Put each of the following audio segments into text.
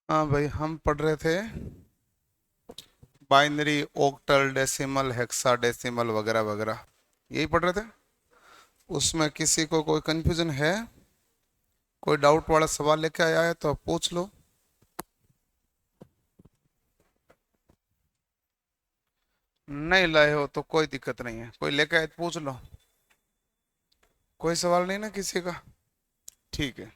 हाँ भाई, हम पढ़ रहे थे बाइनरी, ऑक्टल, डेसिमल, हेक्साडेसिमल वगैरह वगैरह, यही पढ़ रहे थे। उसमें किसी को कोई कंफ्यूजन है, कोई डाउट वाला सवाल लेके आया है तो पूछ लो। नहीं लाए हो तो कोई दिक्कत नहीं है, कोई लेके आए तो पूछ लो। कोई सवाल नहीं ना किसी का? ठीक है।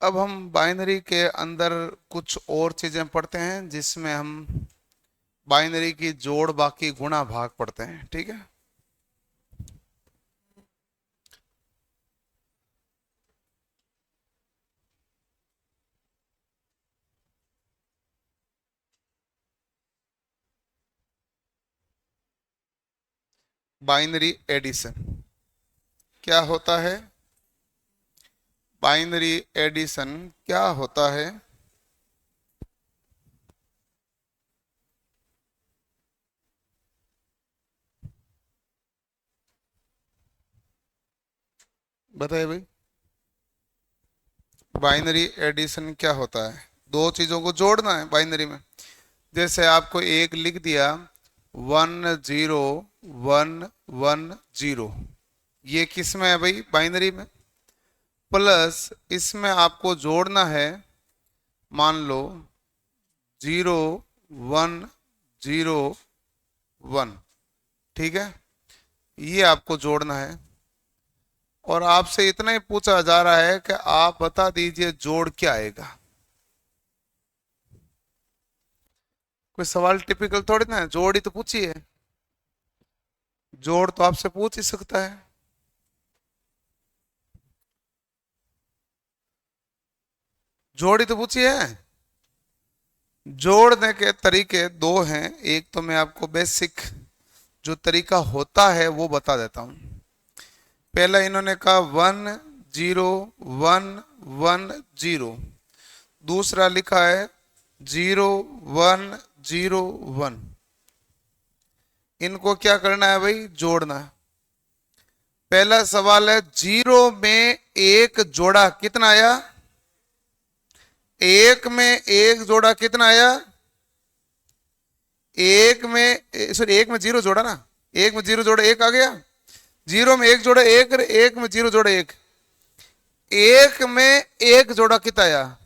अब हम बाइनरी के अंदर कुछ और चीजें पढ़ते हैं, जिसमें हम बाइनरी की जोड़ बाकी गुणा भाग पढ़ते हैं। ठीक है। बाइनरी एडिशन क्या होता है? बाइनरी एडिशन क्या होता है? बताइए भाई। बाइनरी एडिशन क्या होता है? दो चीजों को जोड़ना है बाइनरी में। जैसे आपको एक लिख दिया 1 0 1 1 0, ये किस में है भाई? बाइनरी में। प्लस इसमें आपको जोड़ना है, मान लो 0 1 0 1। ठीक है, ये आपको जोड़ना है। और आपसे इतना ही पूछा जा रहा है कि आप बता दीजिए जोड़ क्या आएगा। कोई सवाल टिपिकल थोड़ी ना है, जोड़ ही तो पूछी है। जोड़ तो आपसे पूछ ही सकता है। जोड़ ही तो पूछी है। जोड़ने के तरीके दो हैं। एक तो मैं आपको बेसिक जो तरीका होता है वो बता देता हूं। पहला इन्होंने कहा 1 0 1 1 0। दूसरा लिखा है 0 1 0 1। इनको क्या करना है भाई? जोड़ना है। पहला सवाल है, जीरो में एक जोड़ा कितना आया? एक में एक जोड़ा कितना आया? एक में सॉरी, एक में जीरो जोड़ा ना। एक में जीरो जोड़ा एक आ गया। जीरो में एक जोड़ा एक, एक में जीरो जोड़ा एक। एक में एक जोड़ा कितना आया?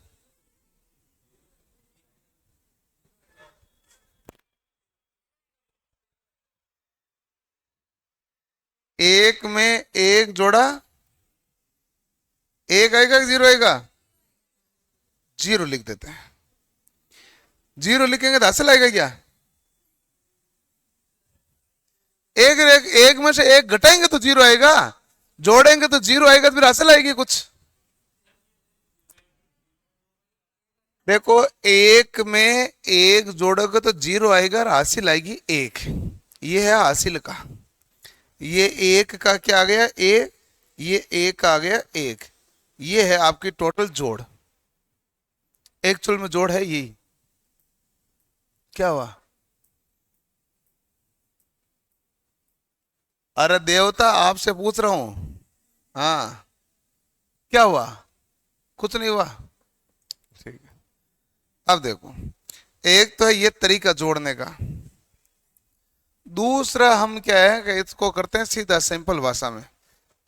एक में एक जोड़ा एक आएगा कि जीरो आएगा? जीरो लिख देते हैं। जीरो लिखेंगे तो हासिल आएगा क्या? एक में से एक घटाएंगे तो जीरो आएगा, जोड़ेंगे तो जीरो आएगा, तो फिर हासिल आएगी कुछ। देखो, एक में एक जोड़ोगे तो जीरो आएगा और हासिल आएगी एक। ये है हासिल का। ये एक का क्या आ गया? ए। ये एक आ गया एक। ये है आपकी टोटल जोड़। एक्चुअल में जोड़ है यही। क्या हुआ? अरे देवता, आपसे पूछ रहा हूं। हाँ, क्या हुआ? कुछ नहीं हुआ। ठीक है। अब देखो, एक तो है ये तरीका जोड़ने का। दूसरा हम क्या है कि इसको करते हैं सीधा सिंपल भाषा में।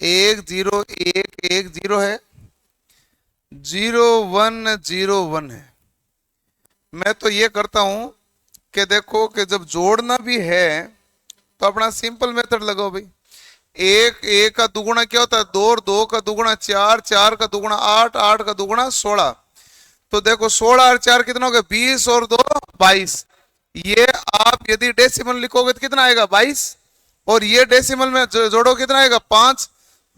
एक जीरो एक एक जीरो है, 0 1 0 1 है। मैं तो ये करता हूं कि देखो कि जब जोड़ना भी है तो अपना सिंपल मेथड लगाओ भाई। एक एक का दुगुना क्या होता है? दो, और दो का दुगुना चार, चार का दुगुना आठ, आठ का दुगुना 16। तो देखो 16 और चार कितना हो गया? 20 और दो 22। ये आप यदि डेसिमल लिखोगे तो कितना आएगा? 22। और ये डेसिमल में जोड़ो कितना आएगा? 5।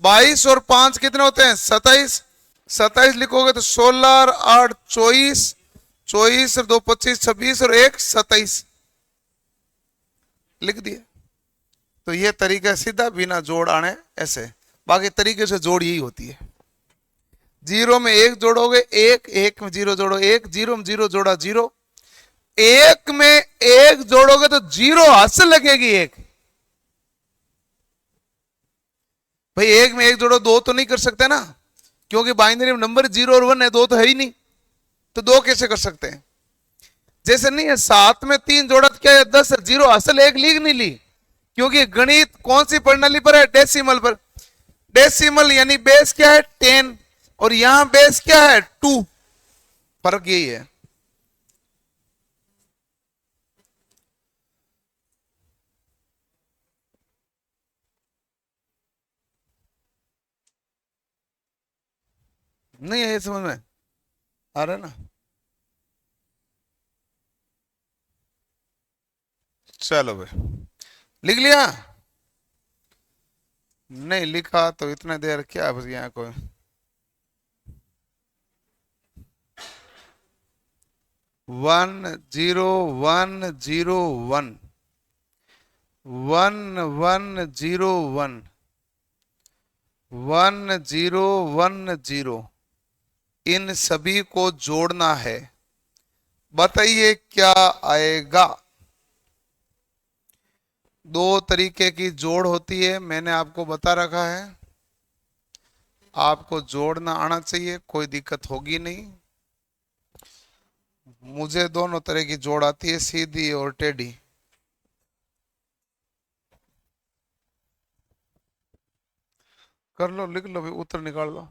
22 और 5 कितने होते हैं? 27। 27 लिखोगे तो 16 और 8 24। 24 और 2 25, 26 और 1 27 लिख दिए। तो ये तरीका सीधा बिना जोड़ आने ऐसे। बाकी तरीके से जोड़ यही होती है। जीरो में एक जोड़ोगे एक, एक में जीरो जोड़ो एक, जीरो में जीरो जोड़ा जीरो। एक में एक जोड़ोगे तो जीरो हासिल लगेगी एक। भाई एक में एक जोड़ो, दो तो नहीं कर सकते ना, क्योंकि बाइनरी में नंबर 0 और 1 है, दो तो है ही नहीं। तो दो कैसे कर सकते हैं? जैसे नहीं है, 7 में 3 जोड़ा तो क्या है 10 है, 0 असल एक लीग नहीं ली, क्योंकि गणित कौन सी प्रणाली पर है? डेसिमल पर। डेसिमल यानी बेस क्या है? 10, और यहां बेस क्या है? 2। फर्क यही है। नहीं है ये समझ में आ रहा है ना? चलो भाई, लिख लिया? नहीं लिखा तो इतने देर क्या बस यहाँ कोई 1 0 1 0 1 1 1 0 1 1 0 1 0, इन सभी को जोड़ना है। बताइए क्या आएगा? दो तरीके की जोड़ होती है, मैंने आपको बता रखा है। आपको जोड़ना आना चाहिए, कोई दिक्कत होगी नहीं। मुझे दोनों तरह की जोड़ आती है, सीधी और टेढ़ी। कर लो, लिख लो भाई, उत्तर निकाल लो।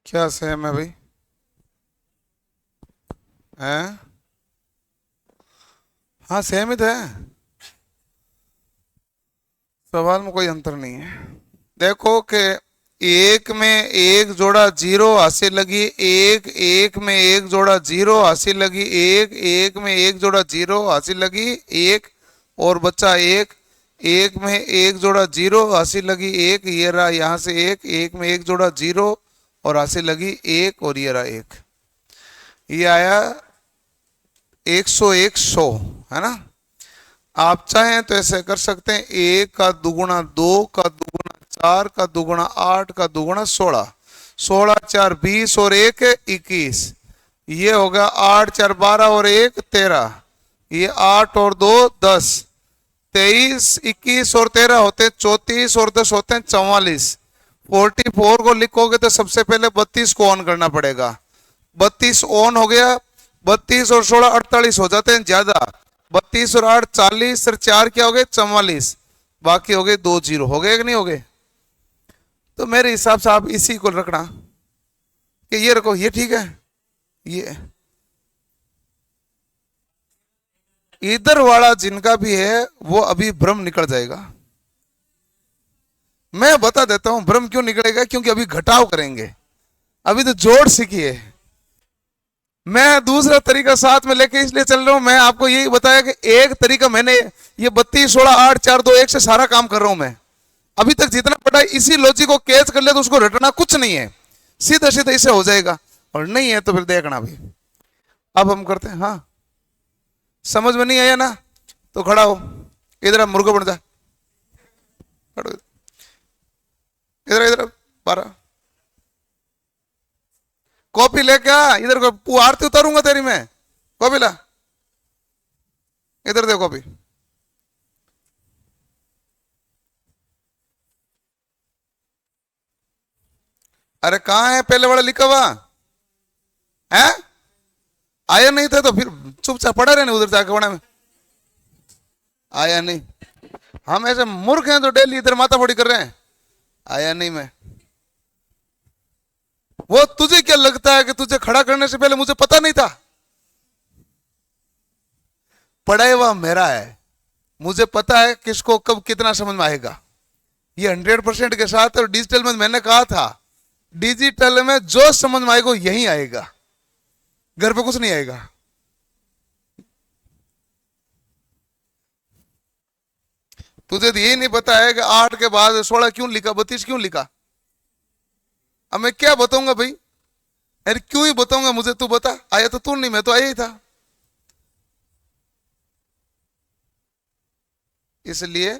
क्या सेम है भाई? हैं? हाँ सेम ही तो है, सवाल में कोई अंतर नहीं है। देखो कि एक में एक जोड़ा 0 हासिल लगी, एक एक में एक जोड़ा 0 हासिल लगी, एक एक में एक जोड़ा 0 हासिल लगी, एक और बच्चा एक, एक में एक जोड़ा 0 हासिल लगी, एक ये रहा, यहां से एक, एक में एक जोड़ा 0 और हासिल लगी एक, और ये रहा एक। ये आया 100 100, है ना? आप चाहें तो ऐसे कर सकते हैं, 1 का दुगुना 2 का दुगुना 4 का दुगुना 8 का दुगुना 16, 16 4 20 और 1 21, ये हो गया 8 4 12 और 1 13, ये 8 और 2 10, 23 21 और 13 होते 34 और 10 होते हैं 44। 44 को लिखोगे तो सबसे पहले 32 को ऑन करना पड़ेगा। 32 ऑन हो गया, 32 और 16 48 हो जाते हैं ज्यादा, 32 और 8 40 और 4 क्या हो गए 44, बाकी हो गए 2 0, हो गए कि नहीं हो गए? तो मेरे हिसाब से आप इसी को रखना कि ये रखो, ये ठीक है। ये इधर वाला जिनका भी है वो अभी भ्रम निकल जाएगा। मैं बता देता हूं भ्रम क्यों निकलेगा, क्योंकि अभी घटाव करेंगे, अभी तो जोड़ सीखिए। मैं दूसरा तरीका साथ में लेके इसलिए चल रहा हूं, मैं आपको यही बताया कि एक तरीका मैंने ये 32 16 8 4 2 1 से सारा काम कर रहा हूं मैं अभी तक जितना पढ़ा, इसी लॉजिक को कैच कर ले तो उसको रटना कुछ नहीं है, सीधा सीधा इसे हो जाएगा, और नहीं है तो फिर देखना भी। अब हम करते हैं, हाँ समझ में नहीं आया ना तो खड़ा हो, इधर मुर्गा बन जा, इधर इधर 12 कॉपी लेके आ इधर को, आरती उतारूंगा तेरी मैं। कॉपी ला, इधर दे कॉपी। अरे कहाँ है पहले वाला लिखा हुआ है? आया नहीं था तो फिर चुपचाप पड़ा रहने उधर जाके बना में। आया नहीं, हम ऐसे मूर्ख हैं तो डेली इधर माथा फोड़ी कर रहे हैं। आया नहीं मैं। वो तुझे क्या लगता है कि तुझे खड़ा करने से पहले मुझे पता नहीं था? पढ़ा हुआ मेरा है, मुझे पता है किसको कब कितना समझ में आएगा। ये 100% के साथ। और डिजिटल में मैंने कहा था, डिजिटल में जो समझ में आएगा यही आएगा, घर पे कुछ नहीं आएगा। तुझे तो यही नहीं पता है कि 8 के बाद 16 क्यों लिखा, 32 क्यों लिखा? अब मैं क्या बताऊंगा भाई? अरे क्यों ही बताऊंगा, मुझे तू बता। आया तो तू नहीं, मैं तो आया ही था। इसलिए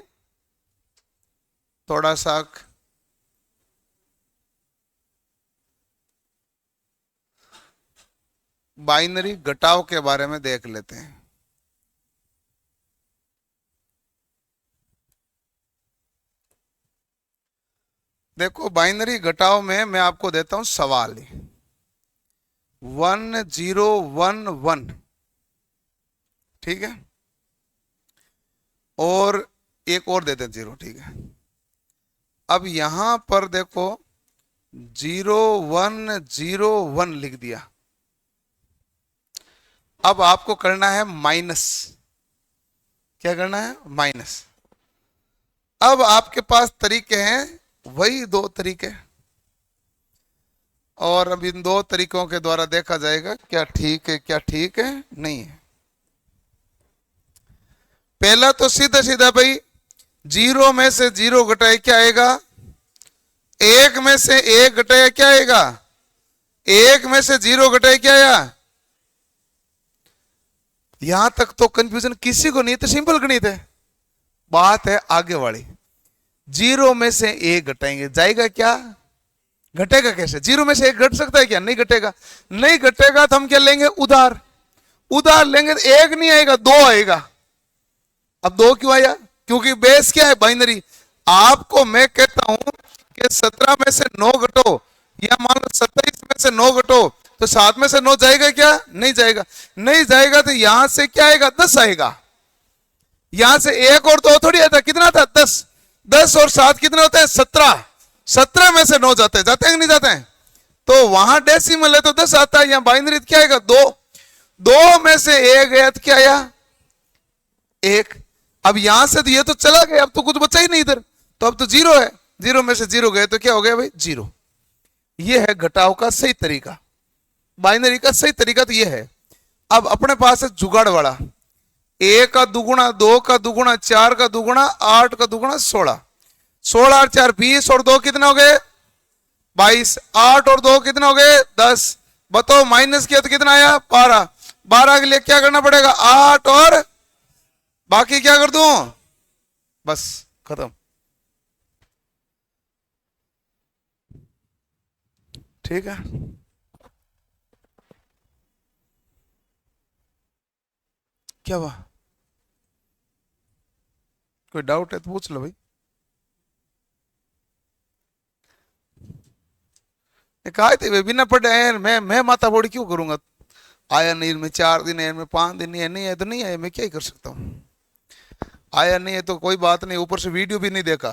थोड़ा सा बाइनरी घटाव के बारे में देख लेते हैं। देखो बाइनरी घटाव में मैं आपको देता हूं सवाल 1011, ठीक है, और एक और देते हैं 0, ठीक है। अब यहां पर देखो 0101 लिख दिया। अब आपको करना है माइनस। क्या करना है? माइनस। अब आपके पास तरीके हैं, वही 2 तरीके, और अब इन 2 तरीकों के द्वारा देखा जाएगा क्या ठीक है क्या ठीक है नहीं है। पहला तो सीधा सीधा भाई, 0 में से 0 घटाए क्या आएगा? 1 में से 1 घटाया क्या आएगा? 1 में से 0 घटाए क्या आया? यहां तक तो कंफ्यूजन किसी को नहीं, तो सिंपल गणित है। बात है आगे वाली, 0 में से 1 घटाएंगे, जाएगा क्या? घटेगा कैसे? 0 में से 1 घट सकता है क्या? नहीं घटेगा। नहीं घटेगा तो हम क्या लेंगे? उधार। उधार लेंगे तो 1 नहीं आएगा, 2 आएगा। अब 2 क्यों आया? क्योंकि बेस क्या है? बाइनरी। आपको मैं कहता हूं कि 17 में से 9 घटो, या मान लो 27 में से 9 घटो, तो 7 में से 9 जाएगा क्या? नहीं जाएगा। नहीं जाएगा तो यहां से क्या आएगा? 10 आएगा। यहां से 1 और 2 थोड़ी आता, कितना था? 10। 10 और 7 कितने होते हैं? 17। 17 में से 9 जाते हैं, जाते हैं कि नहीं जाते हैं? तो वहां डेसिमल है तो 10 आता है, यहां बाइनरी क्या आएगा? 2। 2 में से 1 गया तो क्या आया? 1। अब यहां से तो ये तो चला गया, अब तो कुछ बचा ही नहीं इधर, तो अब तो 0 है। 0 में से 0 गए तो क्या हो गया भाई? 0। ये है घटाव का सही तरीका, बाइनरी का सही तरीका तो ये है। अब अपने पास है जुगाड़ वाला, 1 का दुगुना, 2 का दुगुना, 4 का दुगुना, 8 का दुगुना 16। 16 और 4 20, और 2 कितने हो गए? 22। 8 और 2 कितने हो गए? 10। बताओ माइनस किया तो कितना आया? 12। 12 के लिए क्या करना पड़ेगा? 8 और बाकी क्या कर दूं? बस खत्म। ठीक है, क्या हुआ? कोई डाउट है तो पूछ लो भाई। कहा थे वे बिना पढ़े आए, मैं माता फोड़ी क्यों करूंगा? आया नहीं में 4 दिन है, में 5 दिन है, नहीं है तो नहीं है, मैं क्या ही कर सकता हूँ। आया नहीं है तो कोई बात नहीं, ऊपर से वीडियो भी नहीं देखा।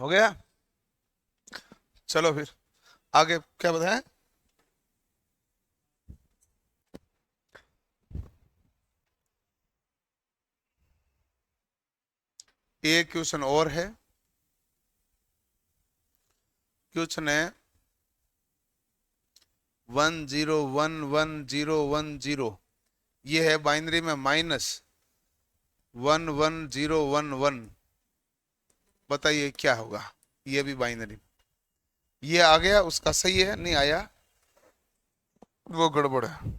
हो गया? चलो फिर आगे क्या बताएं? एक क्वेश्चन और है। क्वेश्चन है 10110110। ये है बाइनरी में -110111। बताइए क्या होगा? ये भी बाइनरी। ये आ गया, उसका सही है, नहीं आया वो गड़बड़ है।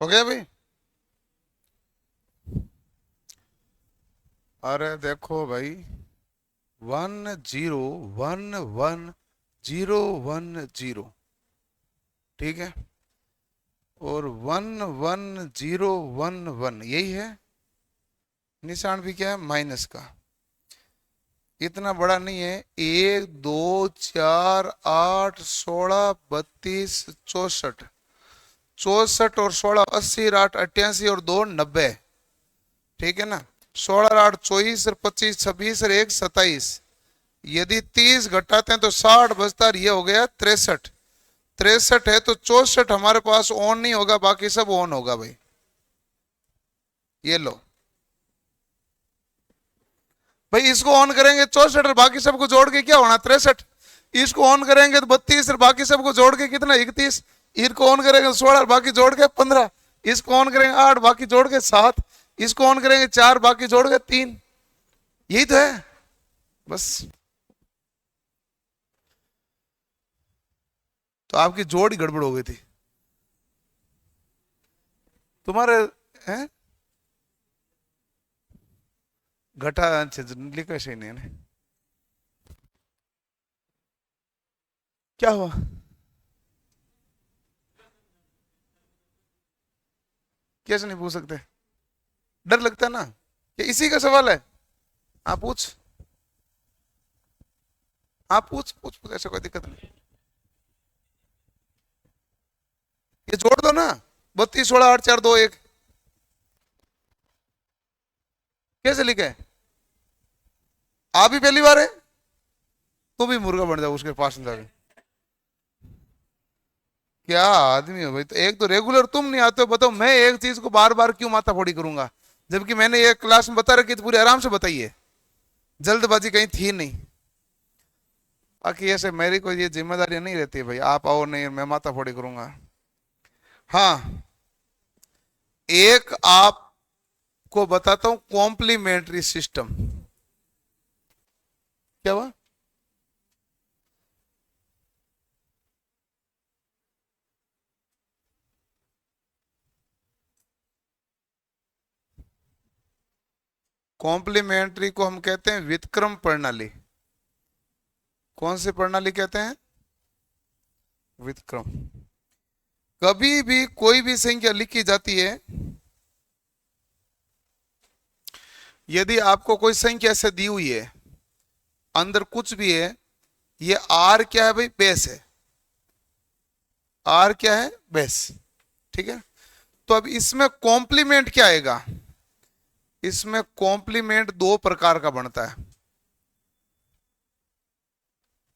हो गया भाई? अरे देखो भाई, 1 0 1 1 0 1 0, ठीक है, और 1 1 0 1 1, यही है। निशान भी क्या है? माइनस का। इतना बड़ा नहीं है। 1 2 4 8 16 32 64, 64 और 16 80 8 88 और 2 90, ठीक है ना। 16 8 24 और 25 26 और 1 27, यदि 30 घटाते हैं तो 60 बचता है, ये हो गया 63। 63 है तो 64 हमारे पास ऑन नहीं होगा, बाकी सब ऑन होगा भाई। ये लो भाई, इसको ऑन करेंगे 64 और बाकी सबको जोड़ के क्या होना? 63। इसको ऑन करेंगे तो 32 और बाकी सबको जोड़ के कितना? 31। इसको ऑन करेंगे 16 और बाकी जोड़ के 15। इसको ऑन करेंगे 8 बाकी जोड़ के 7। इसको ऑन करेंगे 4 बाकी जोड़ के 3। यही तो है बस। तो आपकी जोड़ ही गड़बड़ हो गई थी तुम्हारे, हैं? घटा अच्छा, लिखा सही नहीं है। क्या हुआ? कैसे नहीं पूछ सकते? डर लगता है ना? ये इसी का सवाल है। आप पूछ, आप पूछ पूछ पूछ, ऐसा कोई दिक्कत नहीं। ये जोड़ दो ना, 32 16 8 4 2 1। कैसे लिखे? आप ही पहली बार है? तू भी मुर्गा बन जाओ उसके पास में जाके। क्या आदमी हो भाई? तो एक तो रेगुलर तुम नहीं आते हो, बताओ मैं एक चीज को बार बार क्यों माथा फोड़ी करूंगा, जबकि मैंने एक क्लास में बता रखी थी, पूरी आराम से बताइए, जल्दबाजी कहीं थी नहीं। बाकी ऐसे मेरी कोई ये जिम्मेदारी नहीं रहती भाई, आप आओ नहीं मैं माथा फोड़ी करूंगा। हाँ, एक आपको बताता हूं कॉम्प्लीमेंट्री सिस्टम। क्या हुआ? कॉम्प्लीमेंट्री को हम कहते हैं व्युत्क्रम प्रणाली। कौन सी प्रणाली कहते हैं? व्युत्क्रम। कभी भी कोई भी संख्या लिखी जाती है, यदि आपको कोई संख्या से दी हुई है, अंदर कुछ भी है, ये आर क्या है भाई? बेस है। आर क्या है? बेस, ठीक है। तो अब इसमें कॉम्प्लीमेंट क्या आएगा? इसमें कॉम्प्लीमेंट दो प्रकार का बनता है।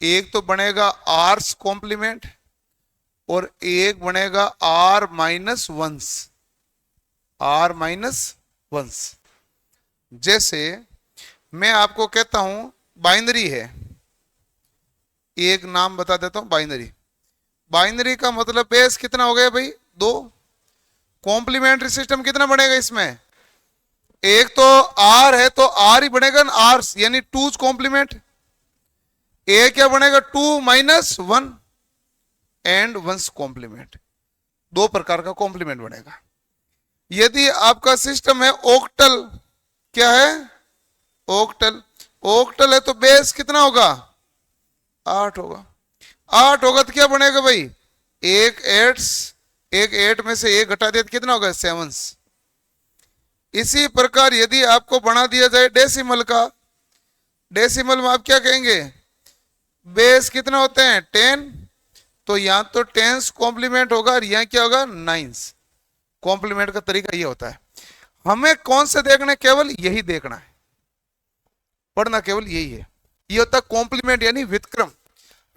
एक तो बनेगा आर्स कॉम्प्लीमेंट, और एक बनेगा R minus ones. R minus ones. जैसे मैं आपको कहता हूं बाइनरी है, एक नाम बता देता हूं बाइनरी। बाइनरी का मतलब बेस कितना हो गया भाई? 2। कॉम्प्लीमेंट्री सिस्टम कितना बनेगा इसमें? एक तो आर है तो आर ही बनेगा ना, आर यानी टूज कॉम्प्लीमेंट। ए क्या बनेगा? 2 - 1 एंड 1 कॉम्प्लीमेंट। 2 प्रकार का कॉम्प्लीमेंट बनेगा। यदि आपका सिस्टम है ओक्टल, क्या है? ओक्टल। ओक्टल है तो बेस कितना होगा? 8 होगा। 8 होगा तो क्या बनेगा भाई? एक एट्स, एक 8 में से एक घटा दिया तो कितना होगा? 7। इसी प्रकार यदि आपको बना दिया जाए डेसिमल का, डेसिमल में आप क्या कहेंगे? बेस कितना होते हैं? 10। तो यहां तो 10 कॉम्प्लीमेंट होगा और यहां क्या होगा? 9। कॉम्प्लीमेंट का तरीका ये होता है। हमें कौन से देखना है? केवल यही देखना है, पढ़ना केवल यही है। ये होता है कॉम्प्लीमेंट यानी व्युत्क्रम।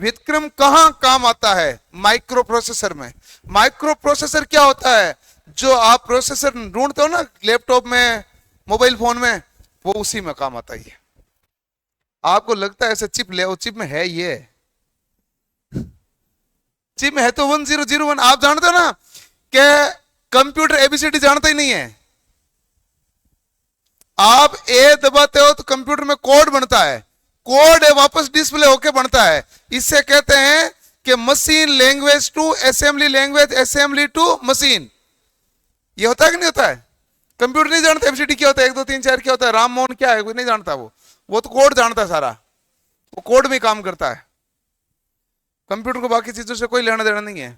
व्युत्क्रम कहां काम आता है? माइक्रो प्रोसेसर में। माइक्रो प्रोसेसर क्या होता है? जो आप प्रोसेसर ढूंढते हो ना लैपटॉप में, मोबाइल फोन में, वो उसी में काम आता है। आपको लगता है ऐसे चिप ले, चिप में है ये, चिप में है तो 1001। आप जानते हो ना कि कंप्यूटर एबीसीडी जानता ही नहीं है। आप ए दबाते हो तो कंप्यूटर में कोड बनता है, कोड वापस डिस्प्ले होके बनता है। इससे कहते हैं कि machine language to assembly language, assembly to machine. ये होता है कि नहीं होता है? कंप्यूटर नहीं जानता एबीसीडी क्या होता है, 1 2 3 4 क्या होता है, राम मोहन क्या है, कोई नहीं जानता। वो तो कोड जानता है सारा, वो कोड में काम करता है। कंप्यूटर को बाकी चीजों से कोई लेना देना नहीं है।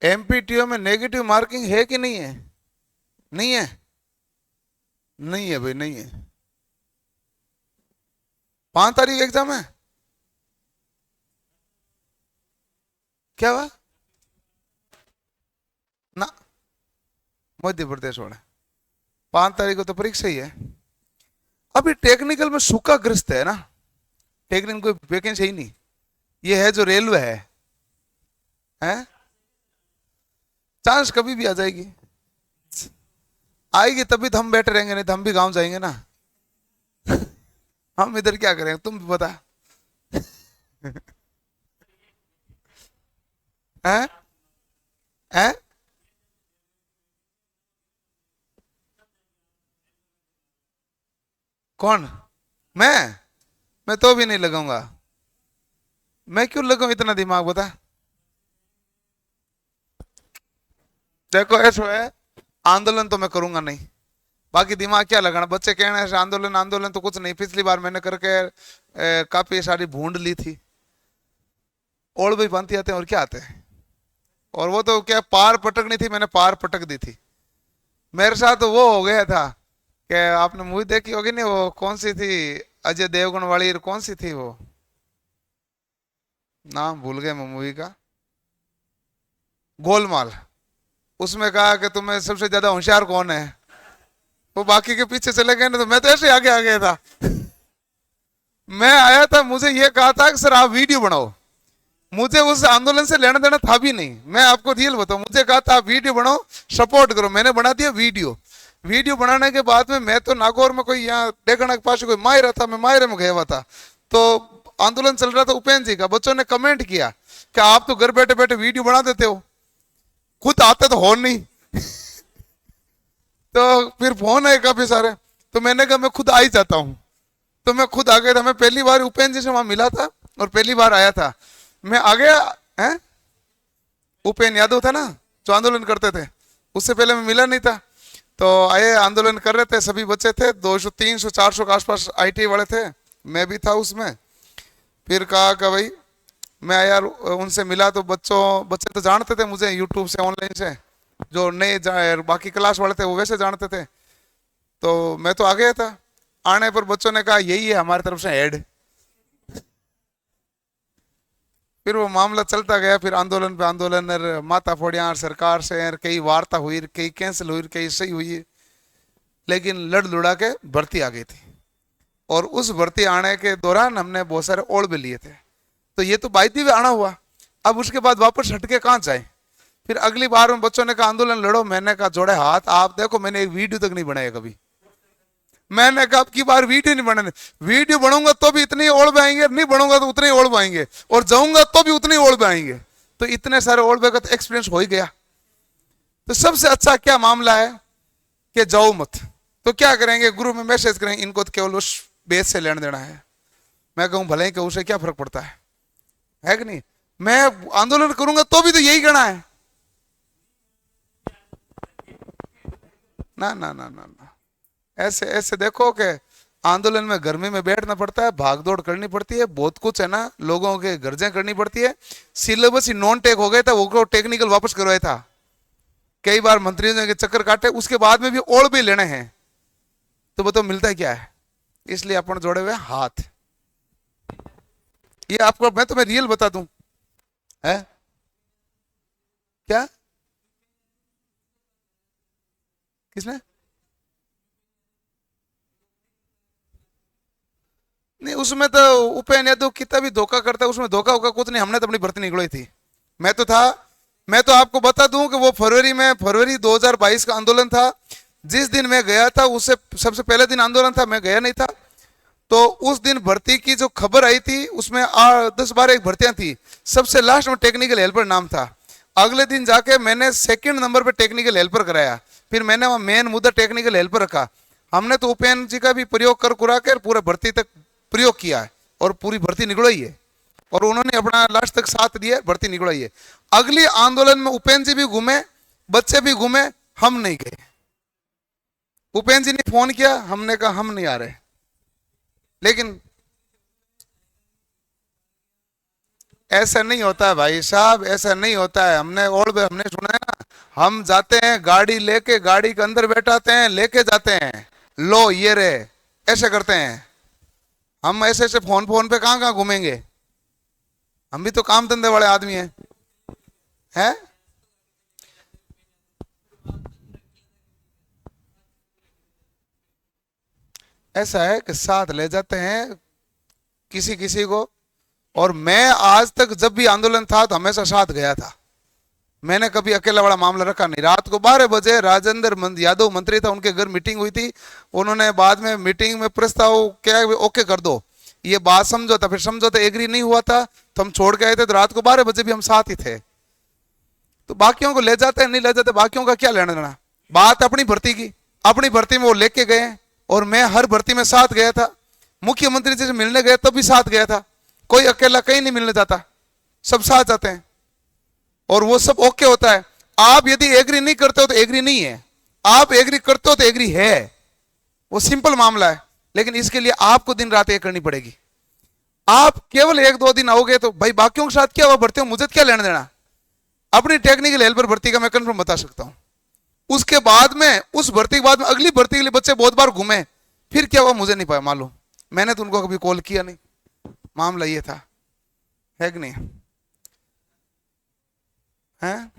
एमपीटीओ में नेगेटिव मार्किंग है कि नहीं है? नहीं है? नहीं है भाई, नहीं है। 5 तारीख एग्जाम है। क्या हुआ? ना, मध्य प्रदेश वाले 5 तारीख को तो परीक्षा ही है। अभी टेक्निकल में सूखा ग्रस्त है ना, टेक्निकल कोई वैकेंसी ही नहीं। ये है जो रेलवे है चांस कभी भी आ जाएगी। आएगी तभी तो हम बैठे रहेंगे, नहीं तो हम भी गांव जाएंगे ना। हम इधर क्या करेंगे तुम भी बता। हैं? हैं? कौन? मैं तो भी नहीं लगाऊंगा। मैं क्यों लगाऊं इतना दिमाग, बता। देखो ऐसा है, आंदोलन तो मैं करूंगा नहीं, बाकी दिमाग क्या लगाना। बच्चे कहने ऐसे आंदोलन आंदोलन तो कुछ नहीं। पिछली बार मैंने करके काफी सारी भूंड ली थी। ओल्ड भी बनती आते हैं और क्या आते हैं। और वो तो क्या पार पटकनी थी, मैंने पार पटक दी थी। मेरे साथ तो वो हो गया था कि आपने मूवी देखी होगी नहीं, वो कौन सी थी, अजय देवगन वाली, कौन सी थी वो, नाम भूल गए मैं मूवी का, गोलमाल। उसमें कहा कि तुम्हें सबसे ज्यादा होशियार कौन है, वो बाकी के पीछे चले गए ना, तो मैं तो ऐसे आगे आ गया था। मैं आया था, मुझे ये कहा था कि सर आप वीडियो बनाओ। मुझे उस आंदोलन से लेना देना था भी नहीं, मैं आपको रियल बताऊं। मुझे कहा था आप वीडियो बनाओ, सपोर्ट करो, मैंने बना दिया वीडियो। वीडियो बनाने के बाद में मैं तो नागौर में कोई यहाँ देखना के पास कोई मायरा था, मैं मायरे में गया हुआ था। तो आंदोलन चल रहा था उपेंद्र जी का। बच्चों ने कमेंट किया कि आप तो घर बैठे बैठे वीडियो बना देते हो, खुद आते तो हो नहीं। तो फिर फोन आए काफी सारे, तो मैंने कहा मैं खुद आ ही जाता हूँ। तो मैं खुद आ गया था। मैं पहली बार उपेंद्र जी से वहां मिला था और पहली बार आया था। मैं आ गया है, उपेंद्र यादव था ना जो आंदोलन करते थे, उससे पहले मैं मिला नहीं था। तो आए, आंदोलन कर रहे थे, सभी बच्चे थे, 200 300 400 के आसपास आईटी वाले थे, मैं भी था उसमें। फिर कहा कि भाई मैं यार उनसे मिला तो बच्चे तो जानते थे मुझे यूट्यूब से, ऑनलाइन से। जो नए बाकी क्लास वाले थे वो वैसे जानते थे। तो मैं तो आ गया था। आने पर बच्चों ने कहा यही है हमारी तरफ से हेड। फिर वो मामला चलता गया, फिर आंदोलन पे आंदोलन, और माता फोड़िया सरकार से, और कई वार्ता हुई, कई कैंसिल हुई, कई सही हुई, लेकिन लड़ लुड़ा के भर्ती आ गई थी। और उस भर्ती आने के दौरान हमने बहुत सारे ओढ़ भी लिए थे। तो ये तो बाई दी आना हुआ। अब उसके बाद वापस हटके कहाँ जाए। फिर अगली बार में बच्चों ने कहा आंदोलन लड़ो, मैंने कहा जोड़े हाथ। आप देखो मैंने एक वीडियो तक नहीं बनाया कभी। मैंने कहा अब की बार वीडियो नहीं बनाने, वीडियो बनाऊंगा तो भी इतने ही ओढ़ में आएंगे, नहीं बनूंगा तो उतने ही ओढ़ में आएंगे, और जाऊंगा तो भी उतने ही ओढ़ में आएंगे। तो इतने सारे ओढ़ में का तो एक्सपीरियंस हो ही गया। तो सबसे अच्छा क्या मामला है कि जाओ मत। तो क्या करेंगे, ग्रुप में मैसेज करेंगे, इनको तो केवल उस बेस से लेना देना है। मैं कहूं भले ही कहूं, उसे क्या फर्क पड़ता है कि नहीं। मैं आंदोलन करूंगा तो भी तो यही कहना है। ना ना ना ना ना, ऐसे ऐसे देखो कि आंदोलन में गर्मी में बैठना पड़ता है, भागदौड़ करनी पड़ती है, बहुत कुछ है ना, लोगों के गर्जें करनी पड़ती है। सिलेबस ही नॉन टेक हो गया था, वो टेक्निकल वापस करवाया था। कई बार मंत्रियों ने चक्कर काटे, उसके बाद में भी ओढ़ भी लेने हैं। तो बताओ मिलता है क्या है। इसलिए अपन जोड़े हुए हाथ। ये आपको मैं तुम्हें रियल बता दूं है क्या। किसने नहीं, उसमें तो उपेन्द्र यादव कितना भी धोखा करता है, उसमें धोखा होगा कुछ नहीं। हमने तो अपनी भर्ती निकलवाई थी। मैं तो था, मैं तो आपको बता दूं कि वो फरवरी 2022 का आंदोलन था। जिस दिन मैं गया था उससे सबसे पहले दिन आंदोलन था, मैं गया नहीं था। तो उस दिन भर्ती की जो खबर आई थी उसमें 10-12 भर्तियां थी। सबसे लास्ट में टेक्निकल हेल्पर नाम था। अगले दिन जाके मैंने सेकंड नंबर पे टेक्निकल हेल्पर कराया। फिर मैंने वहां मेन मुद्दा टेक्निकल हेल्पर रखा। हमने तो उपेन्द्र जी का भी प्रयोग कर कुरा कर पूरा भर्ती तक प्रयोग किया है, और पूरी भर्ती निकलवाई है, और उन्होंने अपना लास्ट तक साथ दिया, भर्ती निकलवाई है। अगली आंदोलन में उपेन्द्र जी भी घूमे, बच्चे भी घूमे, हम नहीं गए। उपेन्द्र जी ने फोन किया, हमने कहा हम नहीं आ रहे। लेकिन ऐसा नहीं होता है भाई साहब, ऐसा नहीं होता है। हमने सुना है ना, हम जाते हैं गाड़ी लेके, गाड़ी के अंदर बैठाते हैं, लेके जाते हैं, लो ये रे, ऐसे करते हैं। हम ऐसे ऐसे फोन पे कहां कहां घूमेंगे। हम भी तो काम धंधे वाले आदमी हैं। ऐसा है कि साथ ले जाते हैं किसी किसी को। और मैं आज तक जब भी आंदोलन था तो हमेशा साथ गया था। मैंने कभी अकेला वाला मामला रखा नहीं। रात को 12 बजे राजेंद्र यादव मंत्री था, उनके घर मीटिंग हुई थी। उन्होंने बाद में मीटिंग में प्रस्ताव क्या ओके कर दो, ये बात समझौता, फिर समझौता एग्री नहीं हुआ था तो हम छोड़ के आए थे। तो रात को 12 बजे भी हम साथ ही थे। तो बाकियों को ले जाते हैं नहीं ले जाते, बाकियों का क्या लेना देना। बात अपनी भर्ती की, अपनी भर्ती में वो लेके गए, और मैं हर भर्ती में साथ गया था। मुख्यमंत्री जी से मिलने गए तब भी साथ गया था। कोई अकेला कहीं नहीं मिलने जाता, सब साथ जाते हैं, और वो सब ओके होता है। आप यदि एग्री नहीं करते हो तो एग्री नहीं है, आप एग्री करते हो तो एग्री है। वो सिंपल मामला है। लेकिन इसके लिए आपको दिन रात एक करनी पड़ेगी। आप केवल 1-2 दिन आओगे तो भाई बाकियों के साथ क्या हुआ भर्ती हो, मुझे क्या लेना देना। अपनी टेक्निकल हेल्पर भर्ती का मैं कंफर्म बता सकता हूं। उसके बाद में, उस भर्ती के बाद में अगली भर्ती के लिए बच्चे बहुत बार घूमे, फिर क्या हुआ मुझे नहीं पाया मालूम। मैंने तो उनको कभी कॉल किया नहीं। मामला ये था, है कि नहीं है।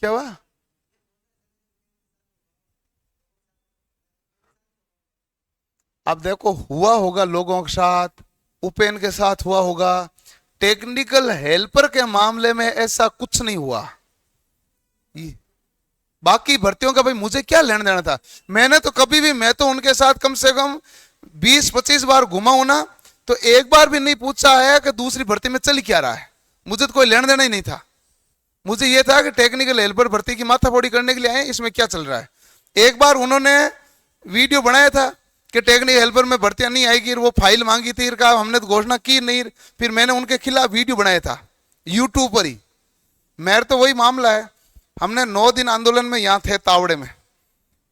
क्या हुआ। अब देखो हुआ होगा लोगों के साथ, उपेन के साथ हुआ होगा। टेक्निकल हेल्पर के मामले में ऐसा कुछ नहीं हुआ। बाकी भर्तियों का भाई मुझे क्या लेना देना था। मैंने तो कभी भी, मैं तो उनके साथ कम से कम 20-25 बार घुमा हूं ना, तो एक बार भी नहीं पूछा है कि दूसरी भर्ती में चल क्या रहा है। मुझे तो कोई लेना देना ही नहीं था। मुझे यह था कि टेक्निकल हेल्पर भर्ती की माथाफोड़ी करने के लिए आए, इसमें क्या चल रहा है। एक बार उन्होंने वीडियो बनाया था कि टेक्निकल हेल्पर में भर्तियां नहीं आएगी, वो फाइल मांगी थी, कहा हमने तो घोषणा की नहीं। फिर मैंने उनके खिलाफ वीडियो बनाया था यूट्यूब पर ही। मेरा तो वही मामला है। हमने 9 दिन आंदोलन में यहाँ थे तावड़े में।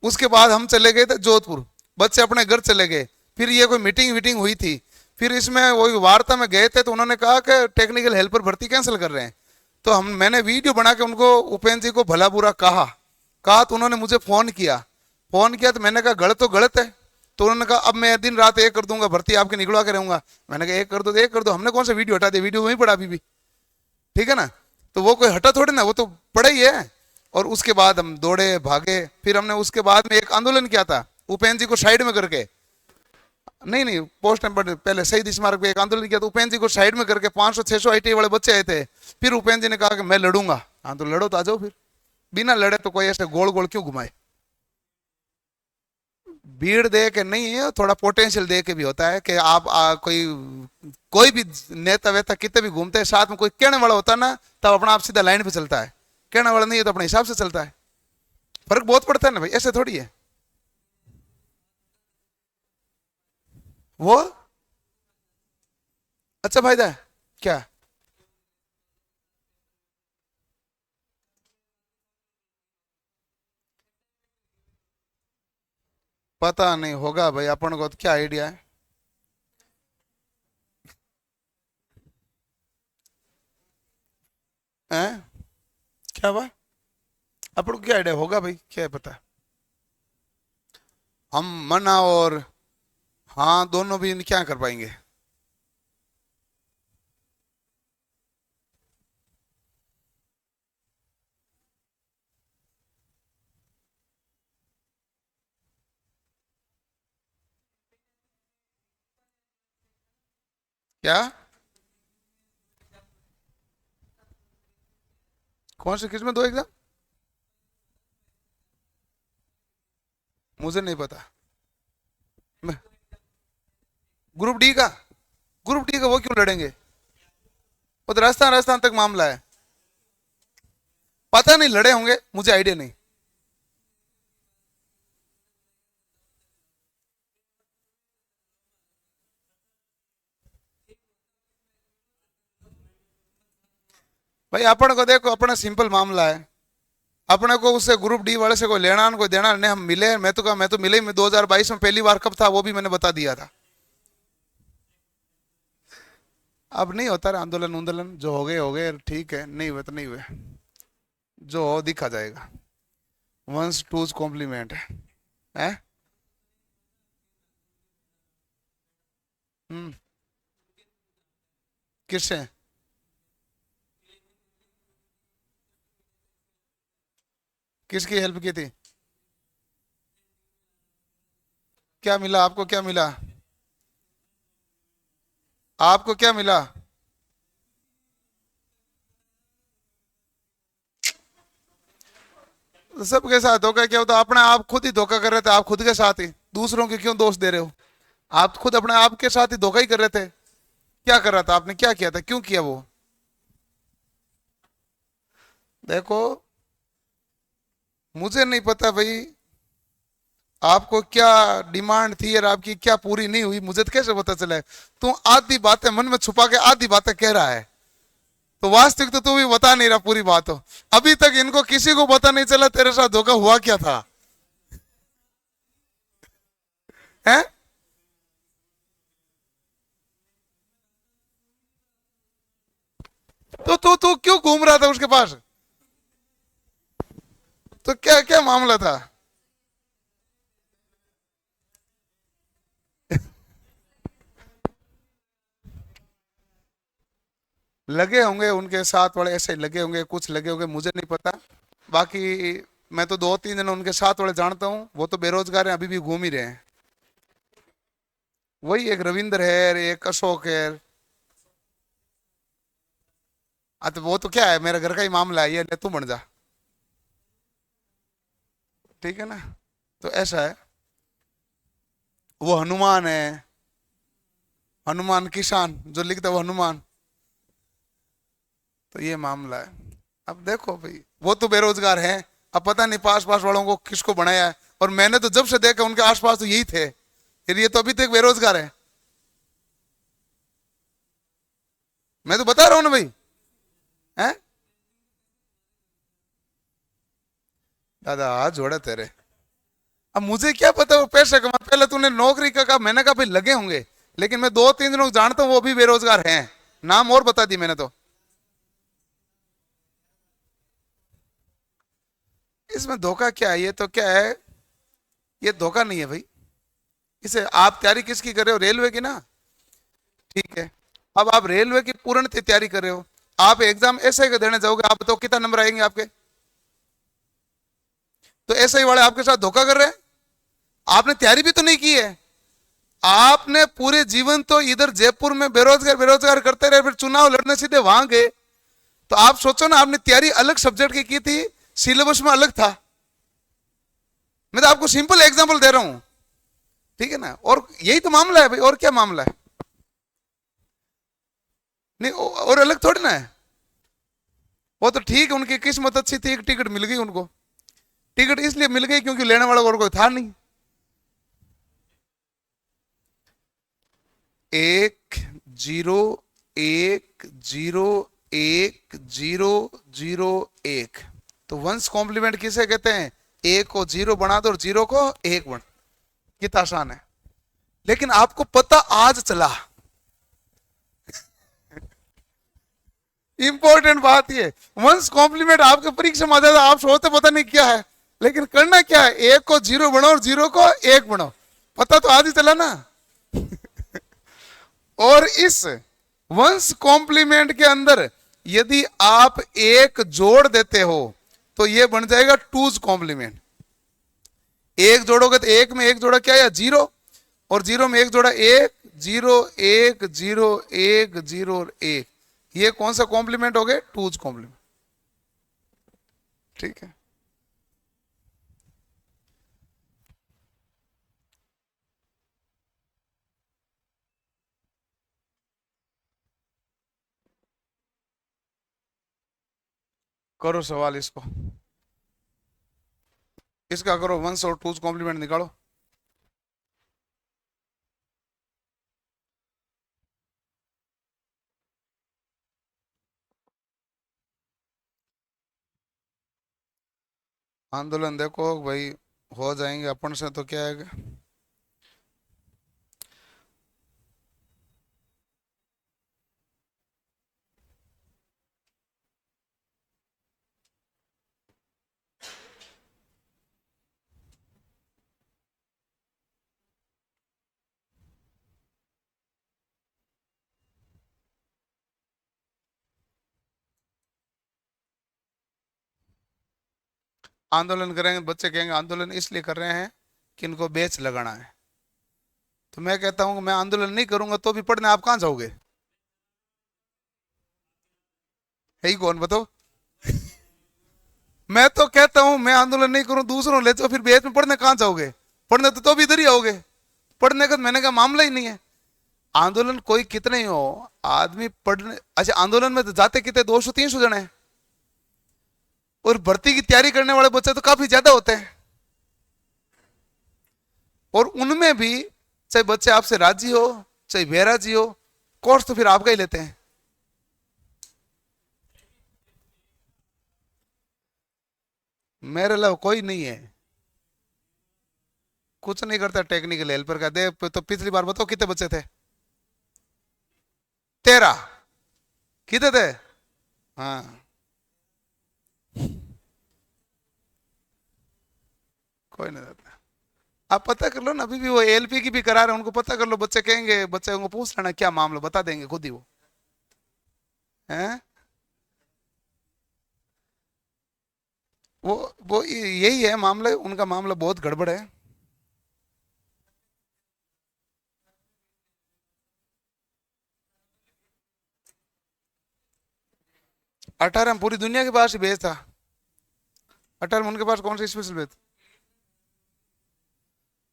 उसके बाद हम चले गए थे जोधपुर, बच्चे अपने घर चले गए। फिर ये कोई मीटिंग वीटिंग हुई थी, फिर इसमें वही वार्ता में गए थे, तो उन्होंने कहा कि टेक्निकल हेल्पर भर्ती कैंसिल कर रहे हैं। तो मैंने वीडियो बना के उनको, उपेन्द्र जी को भला बुरा कहा। तो उन्होंने मुझे फोन किया तो मैंने कहा गलत तो गलत है। तो उन्होंने कहा अब मैं दिन रात एक कर दूंगा, भर्ती आपकी निकलवा के रहूंगा। मैंने कहा एक कर दो तो एक कर दो, हमने कौन सा वीडियो हटा दिया, वीडियो वहीं पड़ा अभी भी, ठीक है ना। तो वो कोई हटा थोड़े ना, वो तो पड़ा ही है। और उसके बाद हम दौड़े भागे, फिर हमने उसके बाद में एक आंदोलन किया था उपेंद्र जी को साइड में करके। नहीं नहीं, पोस्ट नंबर पहले शहीद स्मारक पे एक आंदोलन किया, तो उपेंद्र जी को साइड में करके 500-600 आईटीआई वाले बच्चे आए थे। फिर उपेंद्र जी ने कहा कि मैं लड़ूंगा। हाँ तो लड़ो, तो आ जाओ फिर। बिना लड़े तो कोई ऐसे गोल गोल क्यों घुमाए? भीड़ दे के नहीं है, थोड़ा पोटेंशियल दे के भी होता है कि आप कोई कोई भी नेता वेता कितने भी घूमते हैं, साथ में कोई कहने वाला होता है ना, तब अपना आप सीधा लाइन पे चलता है। कहने वाला नहीं है तो अपने हिसाब से चलता है। फर्क बहुत पड़ता है ना भाई, ऐसे थोड़ी है वो। अच्छा फायदा है क्या? पता नहीं होगा भाई, अपन को तो क्या आइडिया है। हैं? क्या हुआ? अपन को क्या आइडिया होगा भाई, क्या है पता? हम मना और हाँ दोनों भी क्या कर पाएंगे? क्या? कौन से किस में दो एग्जाम? मुझे नहीं पता। मैं ग्रुप डी का? ग्रुप डी का वो क्यों लड़ेंगे? वो तो राजस्थान राजस्थान तक मामला है। पता नहीं, लड़े होंगे, मुझे आइडिया नहीं। भाई अपन को देखो, अपना सिंपल मामला है। अपने को उससे ग्रुप डी वाले से कोई लेना कोई देना नहीं। हम मिले, मैं तो कहा, मैं तो मिले ही, मैं 2022 में पहली बार कब था वो भी मैंने बता दिया था। अब नहीं होता रहा आंदोलन उंदोलन, जो हो गए ठीक है, नहीं हुए तो नहीं हुए, जो हो दिखा जाएगा। वंस टूज कॉम्प्लीमेंट है। हम्म। किससे? किसकी हेल्प की थी? क्या मिला आपको, क्या मिला? आपको क्या मिला? तो सबके साथ धोखा क्या होता? अपने आप खुद ही धोखा कर रहे थे, आप खुद के साथ ही। दूसरों के क्यों दोष दे रहे हो? आप खुद अपने आप के साथ ही धोखा ही कर रहे थे। क्या कर रहा था आपने, क्या किया था, क्यों किया वो? देखो, मुझे नहीं पता भाई आपको क्या डिमांड थी और आपकी क्या पूरी नहीं हुई, मुझे तो कैसे पता चला है? तू आधी बातें मन में छुपा के आधी बातें कह रहा है, तो वास्तविक तो तू भी बता नहीं रहा पूरी बात हो। अभी तक इनको किसी को पता नहीं चला तेरे साथ धोखा हुआ क्या था। हैं? तो तू क्यों घूम रहा था उसके पास? तो क्या क्या मामला था? लगे होंगे उनके साथ वाले, ऐसे लगे होंगे, कुछ लगे होंगे, मुझे नहीं पता। बाकी मैं तो 2-3 दिन उनके साथ वाले जानता हूँ, वो तो बेरोजगार हैं, अभी भी घूम ही रहे हैं। वही एक रविंद्र है, एक अशोक है। तो वो तो क्या है, मेरे घर का ही मामला है, ये ले तू बन जा। ठीक है ना? तो ऐसा है। वो हनुमान है, हनुमान किसान जो लिखता है वो हनुमान। तो ये मामला है। अब देखो भाई, वो तो बेरोजगार हैं। अब पता नहीं पास पास वालों को किसको बनाया है, और मैंने तो जब से देखा उनके आसपास तो यही थे, फिर ये तो अभी तक बेरोजगार है। मैं तो बता रहा हूँ ना भाई। हैं? दादा हाथ जोड़े तेरे। अब मुझे क्या पता वो पैसे कमा, पहले तूने नौकरी का कहा, मैंने कहा भाई लगे होंगे, लेकिन मैं 2-3 लोग जानता हूँ वो भी बेरोजगार हैं। नाम और बता दी मैंने तो। इसमें धोखा क्या है? ये तो क्या है, ये धोखा नहीं है भाई। इसे आप तैयारी किसकी कर रहे हो? रेलवे की ना? ठीक है। अब आप रेलवे की पूर्ण तैयारी कर रहे हो, आप एग्जाम ऐसे के देने जाओगे, आप बताओ कितना नंबर आएंगे आपके? तो एसआई वाले आपके साथ धोखा कर रहे हैं। आपने तैयारी भी तो नहीं की है। आपने पूरे जीवन तो इधर जयपुर में बेरोजगार बेरोजगार करते रहे, फिर चुनाव लड़ने सीधे वहां गए। तो आप सोचो ना, आपने तैयारी अलग सब्जेक्ट की थी, सिलेबस में अलग था। मैं तो आपको सिंपल एग्जांपल दे रहा हूं, ठीक है ना। और यही तो मामला है भाई, और क्या मामला है? नहीं और अलग थोड़ी ना है। वो तो ठीक है, उनकी किस्मत अच्छी थी, एक टिकट मिल गई उनको। टिकट इसलिए मिल गई क्योंकि लेने वाला और कोई था नहीं। 1 0 1 0 0 1। तो वंश कॉम्प्लीमेंट किसे कहते हैं? 1 को 0 बना दो और 0 को 1 बना। कितना आसान है। लेकिन आपको पता आज चला। इंपॉर्टेंट बात ये, वंस कॉम्प्लीमेंट आपके परीक्षा में आ जाता, आप सोचते पता नहीं क्या है, लेकिन करना क्या है? 1 को 0 बनाओ और 0 को 1 बनाओ। पता तो आज ही चला ना। और इस वंस कॉम्प्लीमेंट के अंदर यदि आप 1 जोड़ देते हो तो ये बन जाएगा टूज कॉम्प्लीमेंट। 1 जोड़ोगे तो 1 में 1 जोड़ा क्या है? 0, और 0 में 1 जोड़ा 1, 0 1 0 1 0 और 1। ये कौन सा कॉम्प्लीमेंट हो गए? Two's complement. ठीक है। करो सवाल इसको, इसका करो, वंस और टूज कॉम्प्लीमेंट निकालो। आंदोलन देखो भाई, हो जाएंगे अपन से तो क्या है। आंदोलन करेंगे, बच्चे कहेंगे आंदोलन इसलिए कर रहे हैं कि इनको बेच लगाना है। तो मैं कहता हूं मैं आंदोलन नहीं करूंगा तो भी पढ़ने आप कहां जाओगे? है ही कौन बताओ? मैं तो कहता हूं मैं आंदोलन नहीं करूं, दूसरों ले जाओ, फिर बेच में पढ़ने कहां जाओगे? पढ़ने तो भी इधर ही आओगे। पढ़ने का मैंने कहा मामला ही नहीं है। आंदोलन कोई कितने ही हो, आदमी पढ़ने, अच्छा आंदोलन में तो जाते कितने 200-300 जने हैं, और भर्ती की तैयारी करने वाले बच्चे तो काफी ज्यादा होते हैं। और उनमें भी चाहे बच्चे आपसे राजी हो चाहे बेराजी हो, कोर्स तो फिर आपका ही लेते हैं। मेरे अलावा कोई नहीं है, कुछ नहीं करता टेक्निकल हेल्पर का। दे तो पिछली बार बताओ कितने बच्चे थे? 13। कितने थे? हाँ, कोई नहीं रहता। आप पता कर लो ना, अभी भी वो एलपी की भी करा रहे हैं, उनको पता कर लो। बच्चे कहेंगे, बच्चे को पूछ लेना क्या मामला, बता देंगे खुद ही वो। हैं? वो यही है मामला, उनका मामला बहुत गड़बड़ है। 18 में पूरी दुनिया के पास ही बेच था। 18 में उनके पास कौन सा स्पेशल बेच?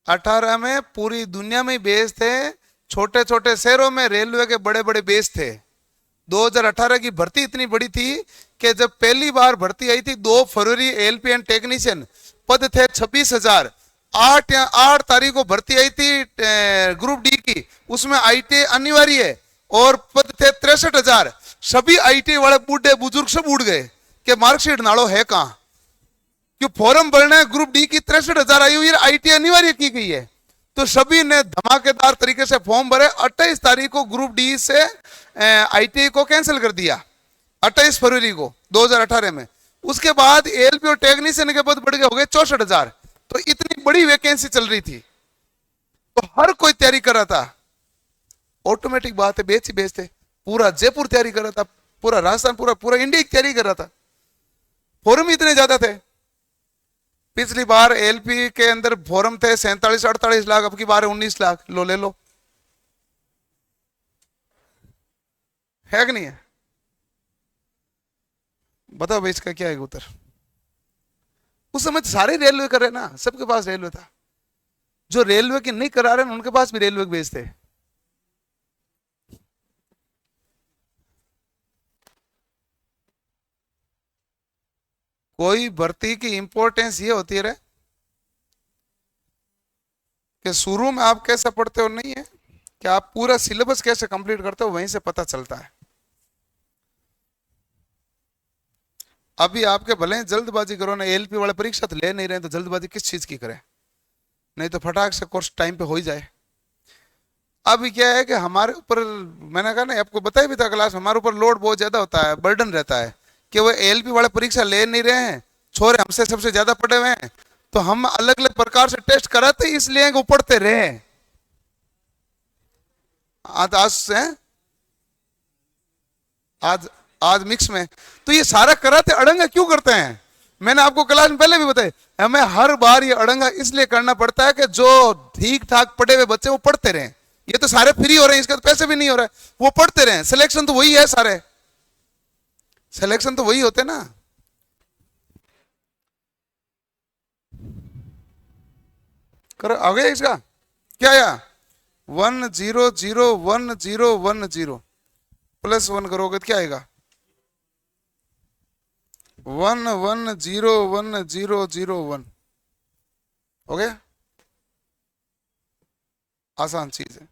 18 में पूरी दुनिया में ही बेस थे। छोटे छोटे शहरों में रेलवे के बड़े बड़े बेस थे। 2018 की भर्ती इतनी बड़ी थी कि जब पहली बार भर्ती आई थी 2 फरवरी, एलपीएन टेक्नीशियन पद थे 26,000। 8 तारीख को भर्ती आई थी ग्रुप डी की, उसमें आईटी अनिवार्य है, और पद थे 63,000। सभी आईटी वाले बूढ़े बुजुर्ग सब उड़ गए कि मार्कशीट नाड़ो है कहां, क्यों फॉर्म भरना है ग्रुप डी की 63,000 आई हुई है, आईटी अनिवार्य की गई है। तो सभी ने धमाकेदार तरीके से फॉर्म भरे। 28 तारीख को ग्रुप डी से आईटी को कैंसिल कर दिया, 28 फरवरी को 2018 में। उसके बाद एलपी और टेक्नीशियन के पद बढ़ गए, हो गए 64,000। तो इतनी बड़ी वैकेंसी चल रही थी, तो हर कोई तैयारी कर रहा था। ऑटोमेटिक बात है, बेच ही बेचते। पूरा जयपुर तैयारी कर रहा था, पूरा राजस्थान, पूरा पूरा इंडिया की तैयारी कर रहा था। फॉर्म इतने ज्यादा थे। पिछली बार एलपी के अंदर फॉर्म थे 47-48 लाख, अब की बार है 19 लाख, लो ले लो, है कि नहीं है? बताओ भाई इसका क्या है उत्तर? उस समय तो सारे रेलवे कर रहे ना, सबके पास रेलवे था। जो रेलवे की नहीं करा रहे हैं उनके पास भी रेलवे के बेस थे। कोई भर्ती की इंपॉर्टेंस ये होती है कि शुरू में आप कैसे पढ़ते हो नहीं है, कि आप पूरा सिलेबस कैसे कंप्लीट करते हो, वहीं से पता चलता है। अभी आपके भले ही जल्दबाजी करो ना, एलपी वाले परीक्षा तो ले नहीं रहे, तो जल्दबाजी किस चीज की करें? नहीं तो फटाक से कोर्स टाइम पे हो ही जाए। अभी क्या है कि हमारे ऊपर, मैंने कहा ना आपको बताया भी था क्लास में, हमारे ऊपर लोड बहुत ज्यादा होता है, बर्डन रहता है कि वो एलपी वाले परीक्षा ले नहीं रहे हैं, छोरे हमसे सबसे ज्यादा पढ़े हुए हैं, तो हम अलग अलग प्रकार से टेस्ट कराते इसलिए वो पढ़ते रहे। आज से आज आज मिक्स में तो ये सारा कराते अड़ंगा क्यों करते हैं? मैंने आपको क्लास में पहले भी बताया, हमें हर बार ये अड़ंगा इसलिए करना पड़ता है कि जो ठीक ठाक पढ़े हुए बच्चे वो पढ़ते रहे। ये तो सारे फ्री हो रहे हैं, इसके तो पैसे भी नहीं हो रहे, वो पढ़ते रहे। सिलेक्शन तो वही है, सारे सिलेक्शन तो वही होते ना। करो आगे इसका क्या आया, 1 0 0 1 0 1 0 +1 करोगे तो क्या आएगा, 1 1 0 1 0 0 1। हो गया, आसान चीज है।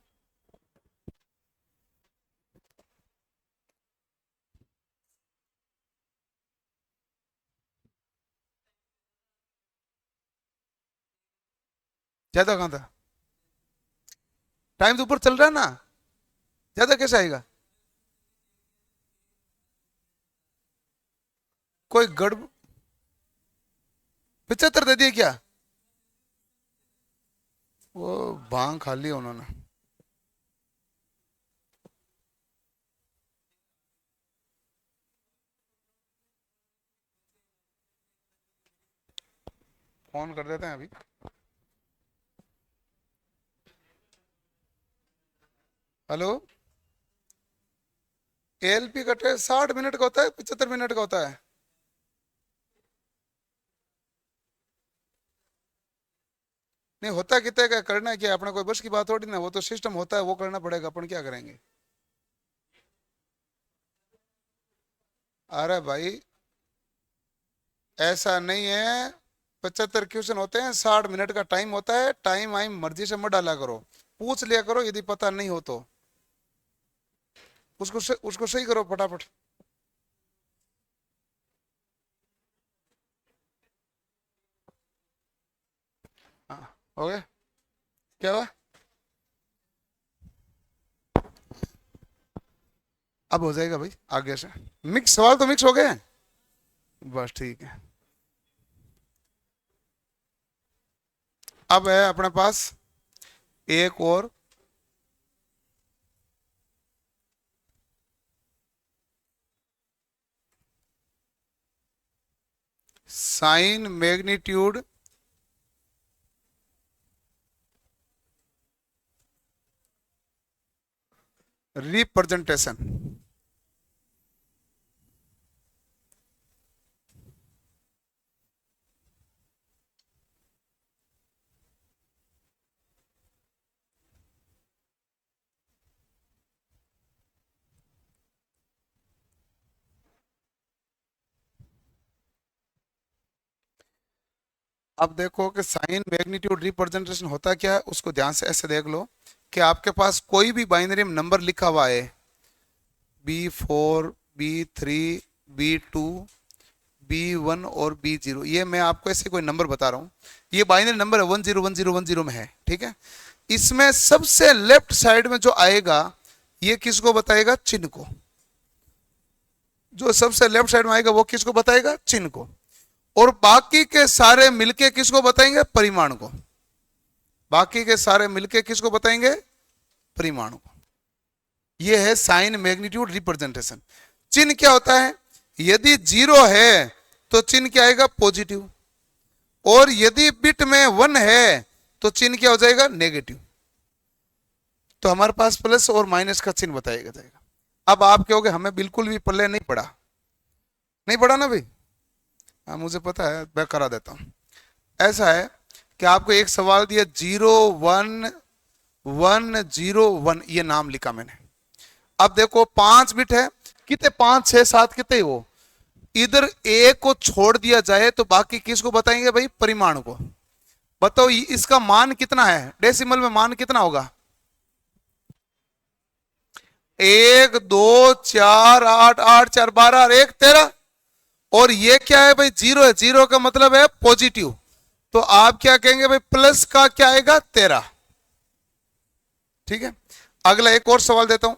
ज्यादा कहां था, टाइम तो ऊपर चल रहा है ना, ज्यादा कैसे आएगा? कोई गड़ 75 दे दिए क्या? वो भांग खा लिया उन्होंने। फोन कर देते हैं अभी। हेलो, एलपी का टेस्ट 60 मिनट का होता है, 75 मिनट का होता है? नहीं होता कितने का, करना है क्या अपना, कोई बस की बात थोड़ी ना, वो तो सिस्टम होता है, वो करना पड़ेगा, अपन क्या करेंगे? अरे भाई ऐसा नहीं है, 75 क्वेश्चन होते हैं, 60 मिनट का टाइम होता है, टाइम आइम मर्जी से मत डाला करो, पूछ लिया करो, यदि पता नहीं हो तो उसको सही करो फटाफट। हाँ हो गया, क्या हुआ? अब हो जाएगा भाई आगे से। मिक्स सवाल तो मिक्स हो गए हैं, बस ठीक है। अब है अपने पास एक और साइन मैग्नीट्यूड रिप्रेजेंटेशन। अब देखो कि साइन मैग्नीट्यूड रिप्रेजेंटेशन होता क्या है, उसको ध्यान से ऐसे देख लो कि आपके पास कोई भी बाइनरी में नंबर लिखा हुआ है, B4 B3 B2 B1 और B0, ये मैं आपको ऐसे कोई नंबर बता रहा हूँ, ये बाइनरी नंबर है 101010 में है, ठीक है। इसमें सबसे लेफ्ट साइड में जो आएगा ये किसको बताएगा, चिन्ह को। जो सबसे लेफ्ट साइड में आएगा वो किसको बताएगा, चिन्ह को। और बाकी के सारे मिलके किसको बताएंगे, परिमाण को। बाकी के सारे मिलके किसको बताएंगे, परिमाण को। ये है साइन मैग्नीट्यूड रिप्रेजेंटेशन। चिन्ह क्या होता है, यदि 0 है तो चिन्ह क्या आएगा, पॉजिटिव, और यदि बिट में 1 है तो चिन्ह क्या हो जाएगा, नेगेटिव। तो हमारे पास प्लस और माइनस का चिन्ह बताया जाएगा। अब आप कहोगे हमें बिल्कुल भी पल्ले नहीं पड़ा, नहीं पड़ा ना भाई? हाँ मुझे पता है, मैं करा देता हूं। ऐसा है कि आपको एक सवाल दिया 01101, ये नाम लिखा मैंने। अब देखो 5 बिट है, कितने 5 6 7 कितने हो, इधर एक को छोड़ दिया जाए तो बाकी किसको बताएंगे भाई, परिमाण को। बताओ इसका मान कितना है, डेसिमल में मान कितना होगा? 1 2 4 8 8 4 12 और 1 13। और ये क्या है भाई, 0 है, 0 का मतलब है पॉजिटिव। तो आप क्या कहेंगे भाई, प्लस का क्या आएगा, 13। ठीक है, अगला एक और सवाल देता हूं।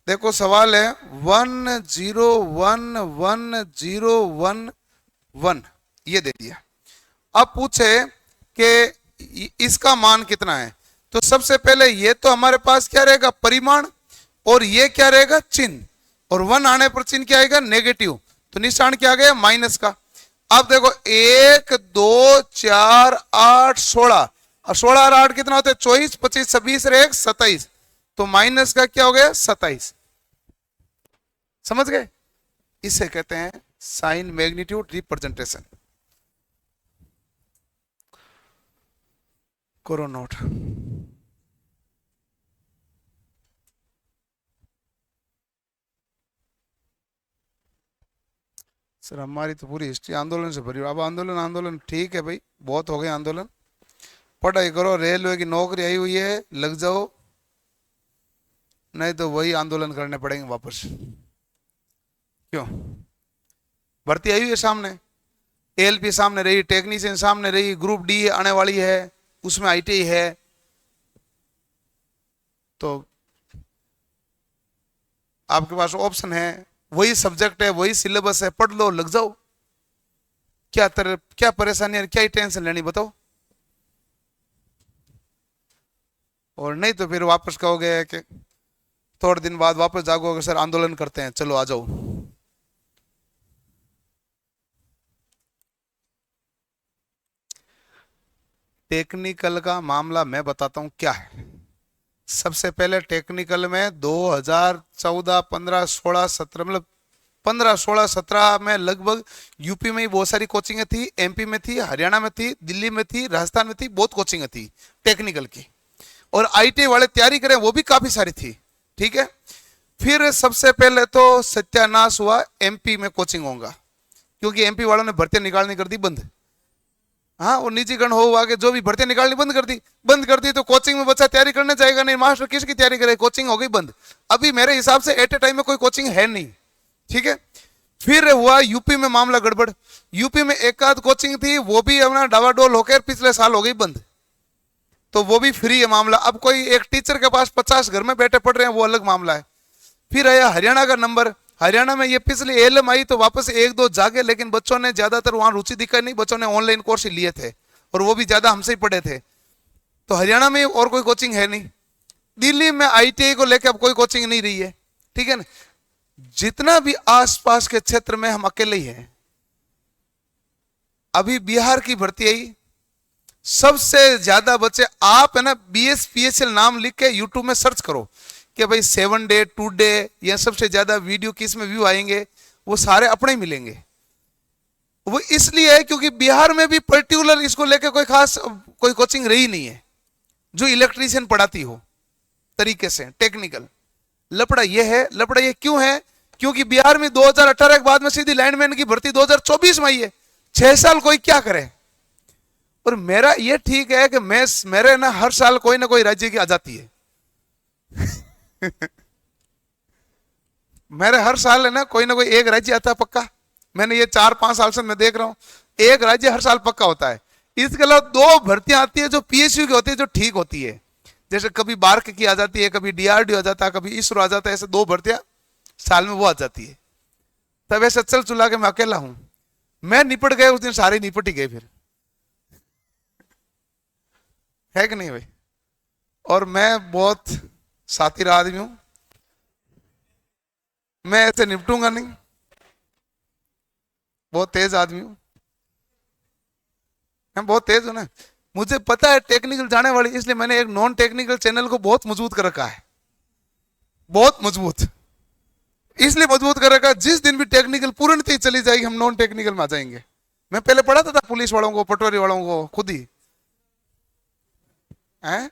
देखो सवाल है 1011011, ये दे दिया। अब पूछे कि इसका मान कितना है, तो सबसे पहले ये तो हमारे पास क्या रहेगा, परिमाण, और ये क्या रहेगा, चिन्ह, और 1 आने पर चिन्ह क्या आएगा, नेगेटिव। तो निशान क्या आ गया, माइनस का। अब देखो 1 2 4 8 16, और 16 और 8 कितना होता है, 24 25 26 और 1 27। तो माइनस का क्या हो गया, 27। समझ गए? इसे कहते हैं साइन मैग्नीट्यूड रिप्रेजेंटेशन। करो नोट। सर हमारी तो पूरी हिस्ट्री आंदोलन से भरी। अब आंदोलन आंदोलन ठीक है भाई, बहुत हो गए आंदोलन। पढ़ाई करो, रेलवे की नौकरी आई हुई है, लग जाओ, नहीं तो वही आंदोलन करने पड़ेंगे वापस। क्यों? भर्ती आई हुई है सामने, एएलपी सामने रही, टेक्नीशियन सामने रही, ग्रुप डी आने वाली है, उसमें आईटीआई है। तो आपके पास ऑप्शन है, वही सब्जेक्ट है, वही सिलेबस है, पढ़ लो, लग जाओ। क्या परेशानी है, क्या ही टेंशन लेनी, बताओ। और नहीं तो फिर वापस कहोगे कि थोड़े दिन बाद वापस जागोगे, सर आंदोलन करते हैं, चलो आ जाओ। टेक्निकल का मामला मैं बताता हूं क्या है। सबसे पहले टेक्निकल में 2014 15 16 17, मतलब 15 16 17 में लगभग यूपी में ही बहुत सारी कोचिंगें थी, एमपी में थी, हरियाणा में थी, दिल्ली में थी, राजस्थान में थी, बहुत कोचिंगें थी टेक्निकल की। और आईटी वाले तैयारी करें वो भी काफी सारी थी। ठीक है, फिर सबसे पहले तो सत्यानाश हुआ, एमपी में कोचिंग होगा, क्योंकि एमपी वालों ने भर्तियां निकालनी कर दी बंद। हाँ, वो निजीकरण हो आगे जो भी भर्तियां निकालनी बंद कर दी तो कोचिंग में बच्चा तैयारी करने जाएगा नहीं, मास्टर किसकी तैयारी करे, कोचिंग हो गई बंद। अभी मेरे हिसाब से एट ए टाइम में कोई कोचिंग है नहीं। ठीक है, फिर हुआ यूपी में मामला गड़बड़। यूपी में एक आध कोचिंग थी, वो भी अपना डावाडोल होकर पिछले साल हो गई बंद, तो वो भी फ्री है मामला। अब कोई एक टीचर के पास 50 घर में बैठे पढ़ रहे हैं, वो अलग मामला है। फिर आया हरियाणा का नंबर। हरियाणा में ये पिछली एएलएम आई तो वापस एक दो जागे, लेकिन बच्चों ने ज्यादातर वहां रुचि दिखाई नहीं, बच्चों ने ऑनलाइन कोर्स ही लिए थे, और वो भी ज्यादा हमसे ही पढ़े थे। तो हरियाणा में और कोई कोचिंग है नहीं। दिल्ली में आईटीआई को लेकर अब कोई कोचिंग नहीं रही है। ठीक है ना, जितना भी आसपास के क्षेत्र में हम अकेले ही हैं। अभी बिहार की भर्ती आई, सबसे ज्यादा बच्चे, आप है ना बीएस पीएसएल नाम लिख के यूट्यूब में सर्च करो कि भाई 7 डे 2 डे, या सबसे ज्यादा वीडियो किस में व्यू आएंगे, वो सारे अपने ही मिलेंगे। वो इसलिए है क्योंकि बिहार में भी पर्टिकुलर इसको लेके कोई खास कोई कोचिंग रही नहीं है जो इलेक्ट्रीशियन पढ़ाती हो तरीके से टेक्निकल। लपड़ा ये है, लपड़ा ये क्यों है, क्योंकि बिहार में 2018 के बाद में सीधी लाइनमैन की भर्ती 2024 में आई है। 6 साल कोई क्या करे। और मेरा ये ठीक है कि मेरे ना हर साल कोई ना कोई राज्य की आ जाती है। मेरे हर साल है ना कोई एक राज्य आता है पक्का। मैंने ये 4-5 साल से मैं देख रहा हूं, एक राज्य हर साल पक्का होता है। इसके अलावा 2 भर्तियां आती है जो पीएसयू की होती है, जो ठीक होती है। जैसे कभी बार्क की आ जाती है, कभी डीआरडीओ आ जाता है, कभी इसरो आ जाता है। ऐसे 2 भर्तियां साल में वो आ जाती है। तब ऐसे चल चुला के मैं अकेला हूं, मैं निपट गए उस दिन, सारे निपट ही गए फिर, है कि नहीं भाई? और मैं बहुत सातिर आदमी हूं, मैं ऐसे निपटूंगा नहीं, बहुत तेज आदमी हूं। मैं बहुत तेज हूं ना, मुझे पता है टेक्निकल जाने वाली, इसलिए मैंने एक नॉन टेक्निकल चैनल को बहुत मजबूत कर रखा है, बहुत मजबूत। इसलिए मजबूत कर रखा है, जिस दिन भी टेक्निकल पूर्णतः चली जाएगी हम नॉन टेक्निकल में आ जाएंगे। मैं पहले पढ़ाता था पुलिस वालों को, पटवारी वालों को खुद ही है।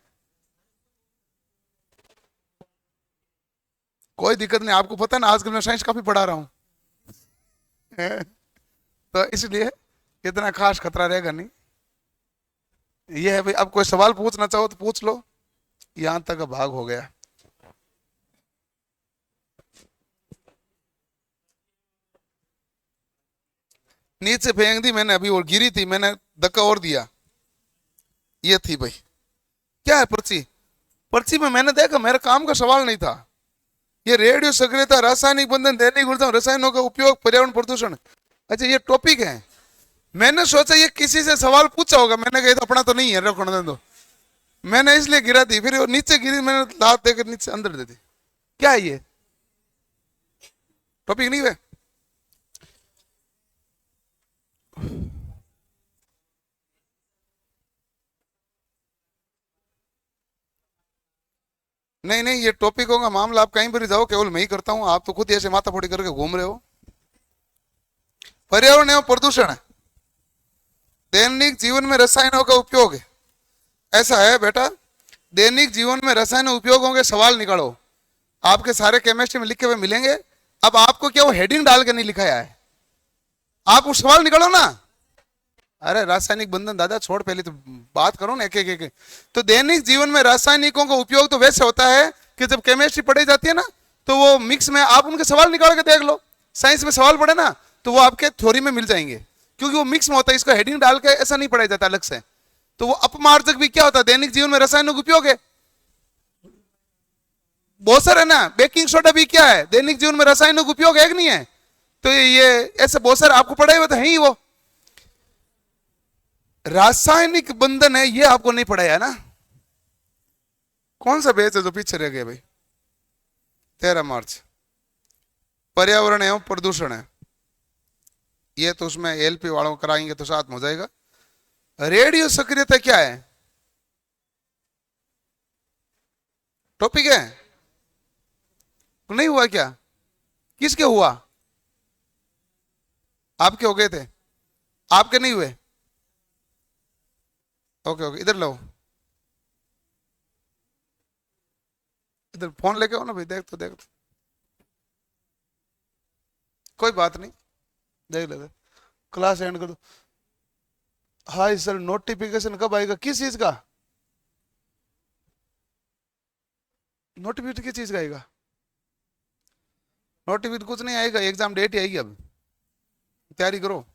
कोई दिक्कत नहीं, आपको पता है ना आजकल मैं साइंस काफी पढ़ा रहा हूँ हैं? तो इसलिए इतना खास खतरा रहेगा नहीं। ये है भाई, अब कोई सवाल पूछना चाहो तो पूछ लो, यहां तक भाग हो गया। नीचे फेंक दी मैंने अभी, और गिरी थी, मैंने धक्का और दिया, ये थी भाई। क्या है पर्ची? पर्ची में मैंने देखा, मेरे काम का सवाल नहीं था। ये रेडियो सक्रियता, रासायनिक बंधन, दैनिक ऊर्जा, रसायनों का उपयोग, पर्यावरण प्रदूषण, अच्छा ये टॉपिक है। मैंने सोचा ये किसी से सवाल पूछा होगा, मैंने कहा अपना तो नहीं है, रखने दे दो। मैंने इसलिए गिरा दी, फिर वो नीचे गिरी, मैंने लात देकर नीचे अंदर दे दी। क्या है ये टॉपिक नहीं है? नहीं नहीं, ये टॉपिकों का मामला आप कहीं पर ही जाओ, केवल मैं ही करता हूं, आप तो खुद ही ऐसे माथा फोड़ी करके घूम रहे हो। पर्यावरण एवं प्रदूषण, दैनिक जीवन में रसायनों का उपयोग, ऐसा है बेटा, दैनिक जीवन में रसायन उपयोगों के सवाल निकालो। आपके सारे केमिस्ट्री में लिखे हुए मिलेंगे। अब आपको क्या वो हेडिंग डाल के नहीं लिखाया है, आप उस सवाल निकालो ना। अरे रासायनिक बंधन दादा छोड़, पहले तो बात करो ना एक एक एक। तो दैनिक जीवन में रासायनिकों का उपयोग तो वैसे होता है कि जब केमिस्ट्री पढ़ी जाती है ना, तो वो मिक्स में आप उनके सवाल निकाल के देख लो। साइंस में सवाल पढ़े ना, तो वो आपके थ्योरी में मिल जाएंगे, क्योंकि वो मिक्स में होता है, इसका हेडिंग डाल के ऐसा नहीं पढ़ाया जाता अलग से। तो वो अपमार्जक भी क्या होता है, दैनिक जीवन में रासायनिक उपयोग है, बहुत सारे है ना। बेकिंग सोडा भी क्या है, दैनिक जीवन में रासायनिक उपयोग है कि नहीं है? तो ये ऐसे बहुत सारे आपको पढ़ाए हुए तो है ही। वो रासायनिक बंधन है, ये आपको नहीं पढ़ाया है ना। कौन सा बेच है जो पीछे रह गया भाई? 13 मार्च। पर्यावरण एवं प्रदूषण है, ये तो उसमें एलपी वालों को कराएंगे तो साथ में हो जाएगा। रेडियो सक्रियता क्या है, टॉपिक है? नहीं हुआ क्या? किसके हुआ? आपके हो गए थे, आपके नहीं हुए? ओके ओके, इधर लो, इधर फोन लेके आओ ना भाई, देख तो देख तो। कोई बात नहीं, देख लेते, क्लास एंड कर दो। हाय सर, नोटिफिकेशन कब आएगा, किस चीज का नोटिफिकेशन, किस चीज का आएगा? नोटिफिकेशन कुछ नहीं आएगा, एग्जाम डेट ही आएगी, अब तैयारी करो।